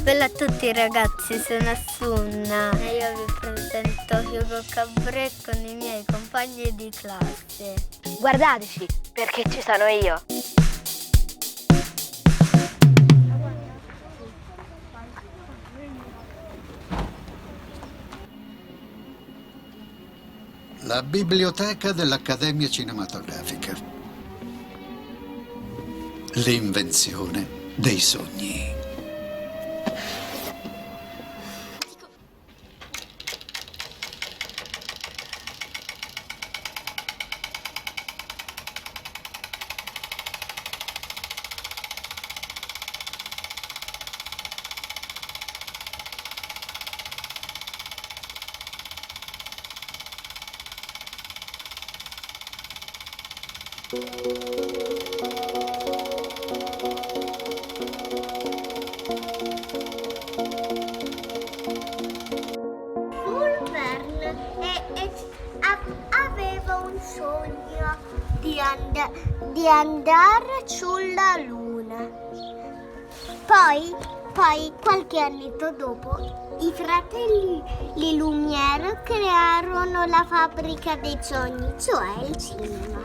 Bella a tutti ragazzi, sono Assunna e io vi presento Hugo Cabré con i miei compagni di classe. Guardateci, perché ci sono io. La biblioteca dell'Accademia Cinematografica. L'invenzione dei sogni. Jules Verne aveva un sogno di andare sulla Luna. Poi qualche annetto dopo, i fratelli Lumière crearono la fabbrica dei sogni, cioè il cinema.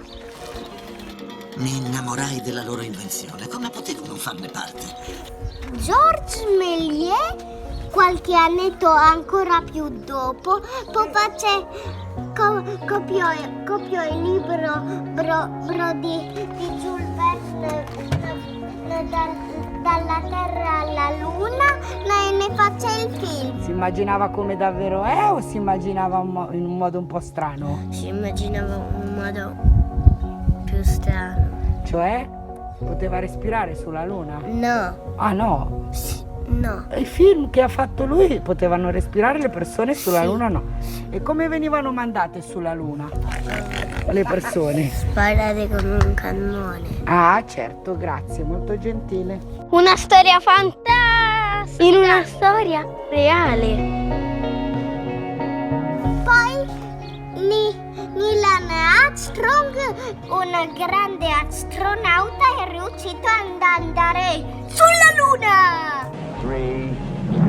Mi innamorai della loro invenzione. Come potevo non farne parte? Georges Méliès, qualche annetto ancora più dopo, copiò il libro di Jules Verne dalla Terra alla Luna e ne face il film. Si immaginava come davvero è o si immaginava in un modo un po' strano? Si immaginava un modo più strano. Cioè, poteva respirare sulla Luna? No. Ah no? No. I film che ha fatto lui potevano respirare le persone sulla Sì. Luna no. E come venivano mandate sulla Luna le persone? Sparare con un cannone. Ah certo, grazie, molto gentile. Una storia fantastica! In una storia reale. Poi Neil Armstrong, un grande astronauta, è riuscito ad andare sulla Luna! 3, 2, 1,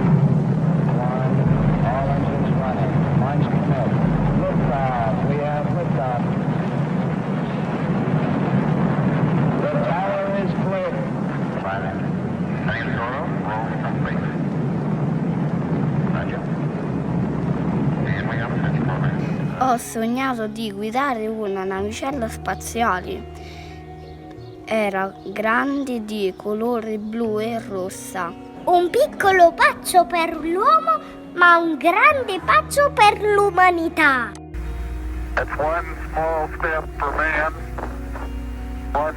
all engines running. Launch commit. Liftoff. We have liftoff. The tower is clear. Roll complete. Roger. And we have a touch program. Ho sognato di guidare una navicella spaziale. Era grande di colore blu e rossa. Un piccolo passo per l'uomo, ma un grande passo per l'umanità. That's one small step for man, one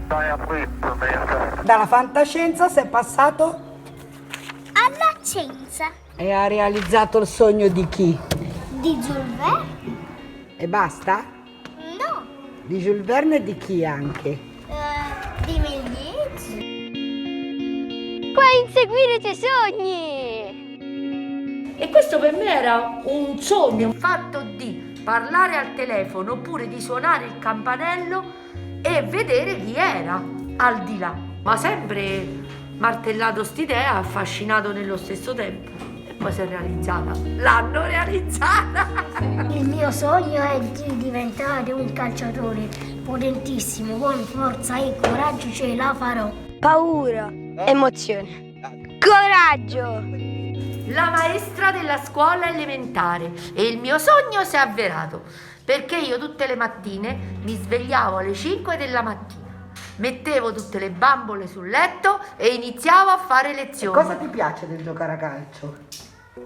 giant leap for mankind. Dalla fantascienza si è passato Alla scienza e ha realizzato il sogno di chi? di Jules Verne? E basta? No, Di Jules Verne e di chi anche? di Méliès. Puoi inseguire i tuoi sogni. E questo per me era un sogno, il fatto di parlare al telefono oppure di suonare il campanello e vedere chi era al di là. Ma sempre martellato st'idea, affascinato nello stesso tempo. E poi si è realizzata. L'hanno realizzata! Il mio sogno è di diventare un calciatore potentissimo, con forza e coraggio ce la farò. Paura, emozione, coraggio. La maestra della scuola elementare e il mio sogno si è avverato perché io tutte le mattine mi svegliavo alle 5 della mattina, mettevo tutte le bambole sul letto e iniziavo a fare lezioni. Cosa ti piace del giocare a calcio?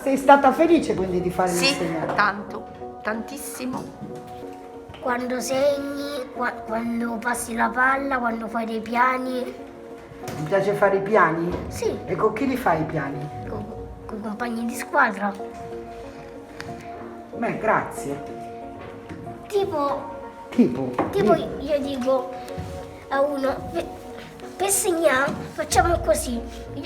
Sei stata felice quindi di fare Sì, l'insegnante? tanto, tantissimo. quando segni, quando passi la palla, quando fai dei piani. Ti piace fare i piani? Sì, E con chi li fai i piani? con i compagni di squadra. Beh, grazie. Tipo Tipo? io dico a uno, per segnare facciamo così.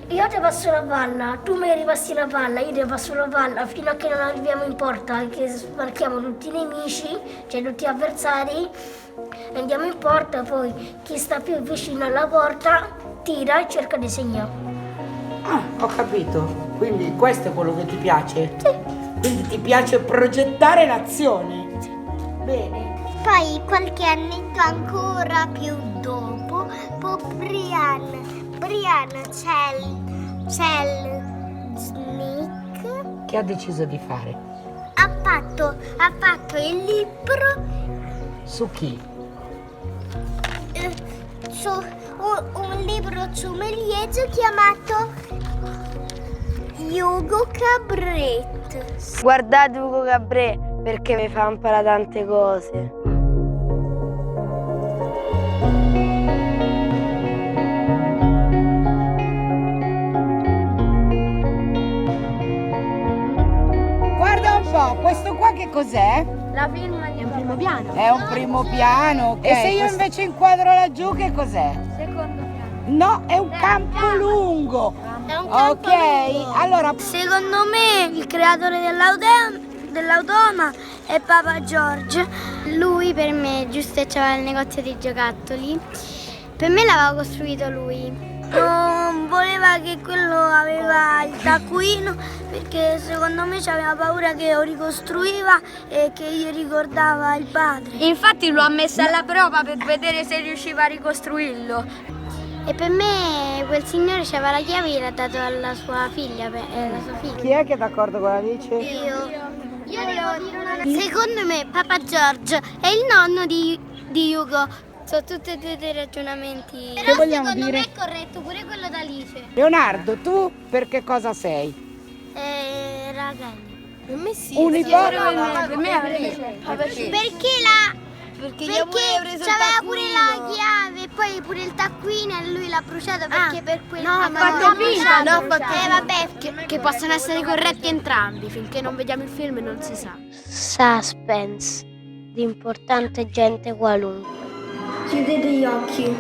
Io ti passo la palla, tu mi ripassi la palla, io ti passo la palla fino a che non arriviamo in porta, che smarchiamo tutti i nemici, cioè tutti gli avversari, andiamo in porta, poi chi sta più vicino alla porta tira e cerca di segnare. Ah, ho capito. Quindi questo è quello che ti piace? Sì. Quindi ti piace progettare l'azione? Sì. Bene. Poi qualche annetto ancora più dopo, Brian Selznick Che ha deciso di fare? ha fatto il libro Su chi? un libro su Méliès chiamato Hugo Cabret. Guardate Ugo Cabré perché mi fa imparare tante cose. Guarda un po', questo qua che cos'è? La film è un primo piano. È un primo piano, ok. E se io invece inquadro laggiù che cos'è? Secondo piano. No, è un campo lungo. È un campo lungo. Allora Secondo me il creatore dell'automa è Papa George. Lui per me, giusto, c'aveva il negozio di giocattoli. Per me l'aveva costruito lui. Non voleva che quello aveva il taccuino perché secondo me aveva paura che lo ricostruiva e che gli ricordava il padre. Infatti lo ha messo alla prova per vedere se riusciva a ricostruirlo. E per me quel signore aveva la chiave e l'ha dato alla sua figlia, alla sua figlia. chi è che è d'accordo con Alice? Io volevo dire una cosa. Secondo me Papa George è il nonno di Hugo. Sono tutti e due dei ragionamenti. Che vogliamo secondo dire? me è corretto pure quello d'Alice. Leonardo, tu per che cosa sei? Ragazzi. Per me sì. Uniforme? Per me è Alice. Perché io pure ho preso c'aveva pure la chiave e poi pure il taccuino e lui l'ha bruciato perché per quello no, ha fatto finta, no, ha fatto vabbè, che possono essere corretti entrambi, finché non vediamo il film non si sa. Suspense di importante gente qualunque. Chiudete gli occhi.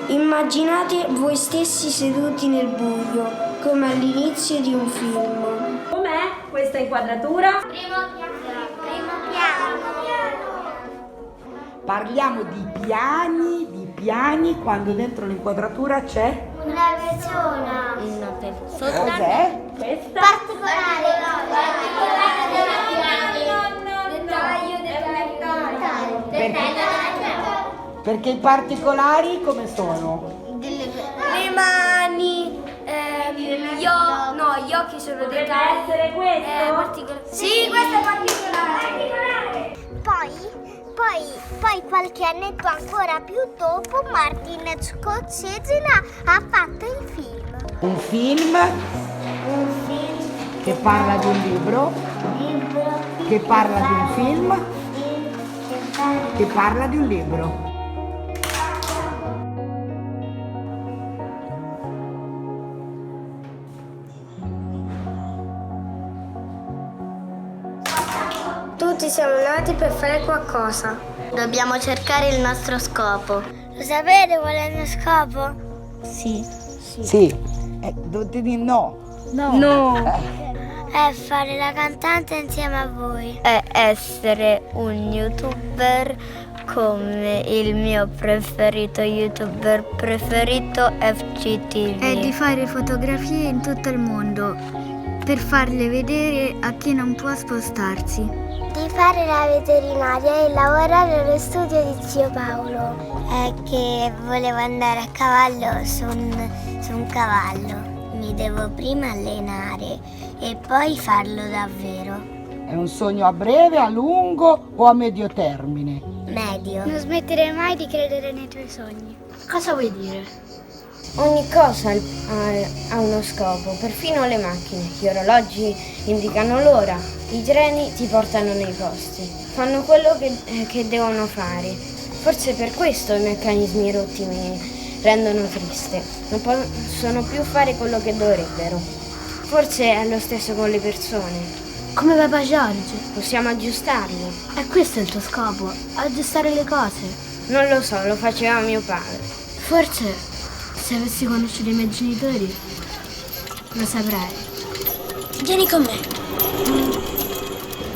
Immaginate voi stessi seduti nel buio, come all'inizio di un film. Com'è questa inquadratura? Primo piano. Parliamo di piani quando dentro l'inquadratura c'è? Una persona. Cos'è? Questa? Particolare. Perché i particolari come sono? Le mani, gli occhi sono Potrebbe essere questo? Sì, questo è particolare. Poi qualche annetto ancora più dopo Martin Scorsese ha fatto il film. Un film che parla di un libro, che parla di un film, che parla di un libro. Tutti siamo nati per fare qualcosa. Dobbiamo cercare il nostro scopo. Lo sapete qual è il mio scopo? Sì. Sì. Tutti di no. È fare la cantante insieme a voi. È essere un youtuber come il mio youtuber preferito FGTV. È di fare fotografie in tutto il mondo per farle vedere a chi non può spostarsi. Di fare la veterinaria e lavorare allo studio di zio Paolo. È che volevo andare a cavallo su un cavallo. Mi devo prima allenare e poi farlo davvero. È un sogno a breve, a lungo o a medio termine? Medio. Non smettere mai di credere nei tuoi sogni. Cosa vuoi dire? Ogni cosa ha uno scopo, perfino le macchine. Gli orologi indicano l'ora, i treni ti portano nei posti. Fanno quello che devono fare. Forse per questo i meccanismi rotti mi rendono triste. Non possono più fare quello che dovrebbero. Forse è lo stesso con le persone. Come Papa Giorgio. Possiamo aggiustarlo. E questo è il tuo scopo, aggiustare le cose. Non lo so, lo faceva mio padre. Forse, se avessi conosciuto i miei genitori, lo saprei. Vieni con me.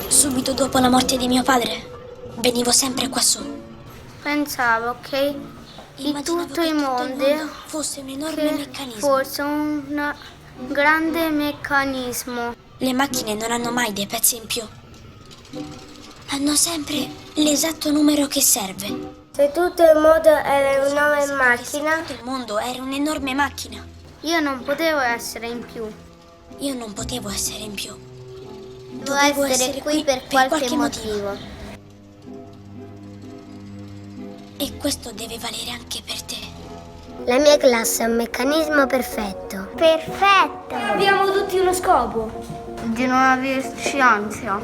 Subito dopo la morte di mio padre, venivo sempre qua su. Pensavo che in tutto il mondo fosse un enorme meccanismo. fosse un grande meccanismo. Le macchine non hanno mai dei pezzi in più. Hanno sempre l'esatto numero che serve. Se tutto il mondo era un'enorme macchina, Tutto il mondo era un'enorme macchina. io non potevo essere in più. Io non potevo essere in più. Dovevo essere qui per qualche motivo. E questo deve valere anche per te. La mia classe è un meccanismo perfetto. Perfetto! Abbiamo tutti uno scopo. Di non averci ansia,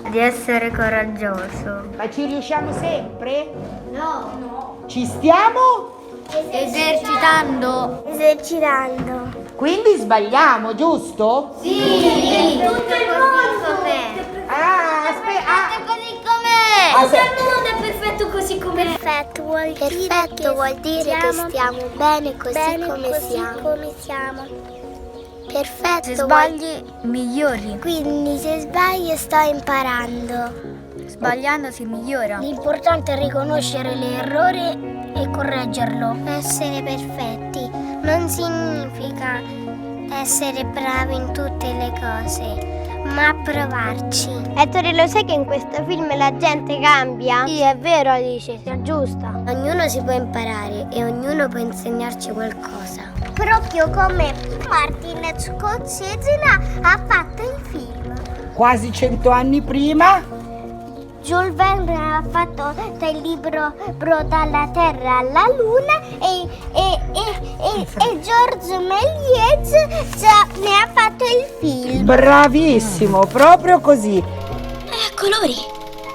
di essere coraggioso. Ma ci riusciamo sempre? No. Ci stiamo? Esercitando. Quindi sbagliamo, giusto? Sì, tutto il mondo. Così com'è. Aspetta. Il mondo è perfetto così com'è. Perfetto vuol dire che stiamo bene così come siamo. Perfetto. Se sbagli, migliori. Quindi se sbaglio sto imparando. Sbagliando si migliora. L'importante è riconoscere l'errore e correggerlo. Essere perfetti non significa essere bravi in tutte le cose, ma provarci. Ettore, lo sai che in questo film la gente cambia? Sì, è vero, Alice, è giusta. Ognuno si può imparare e ognuno può insegnarci qualcosa. Proprio come Martin Scorsese ha fatto il film. Quasi 100 anni prima? Jules Verne ha fatto il libro Dalla Terra alla Luna e Georges Méliès ne ha fatto il film. Bravissimo, proprio così. È a colori.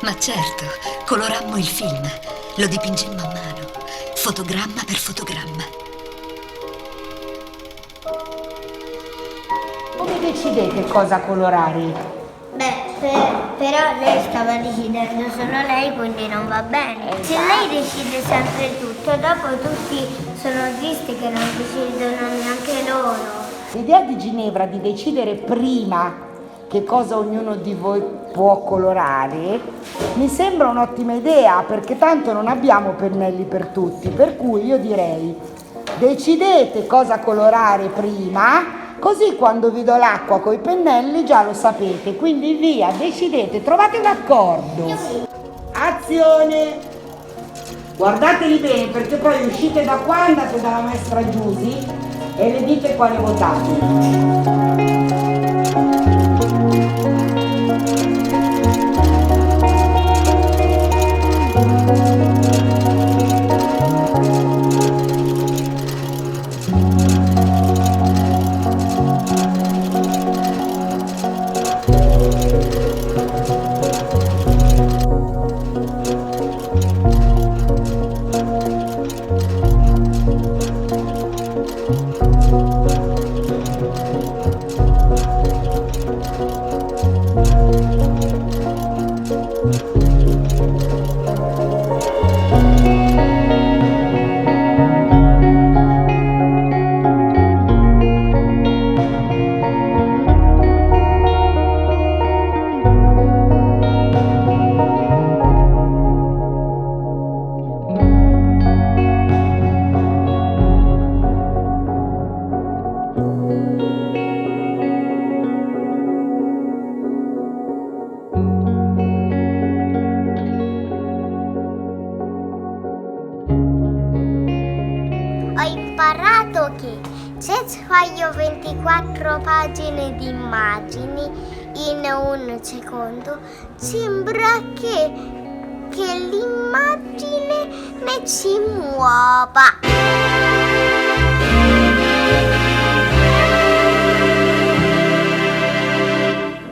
Ma certo, colorammo il film, lo dipingemmo a mano, fotogramma per fotogramma. Come decidete cosa colorare? Però lei stava decidendo solo lei, quindi non va bene. Se lei decide sempre tutto, dopo tutti sono tristi che non decidono neanche loro. L'idea di Ginevra di decidere prima che cosa ognuno di voi può colorare mi sembra un'ottima idea, perché tanto non abbiamo pennelli per tutti, per cui io direi decidete cosa colorare prima, così quando vi do l'acqua coi pennelli già lo sapete, quindi via, decidete, trovate un accordo. Azione! Guardatevi bene, perché poi uscite da qua, andate dalla maestra Giusy e le dite quale votate. Che se sbaglio 24 pagine di immagini in un secondo, sembra che l'immagine ne si muova.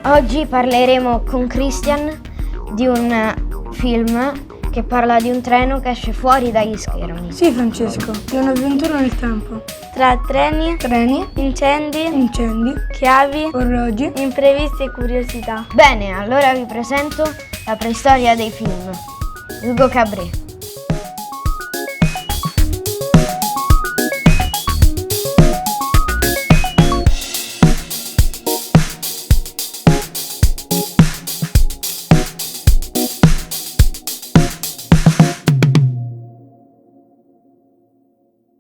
Oggi parleremo con Christian di un film che parla di un treno che esce fuori dagli schermi. Sì, Francesco, è un'avventura nel tempo. Tra treni, incendi, chiavi, orologi, imprevisti e curiosità. Bene, allora vi presento la preistoria dei film. Hugo Cabret.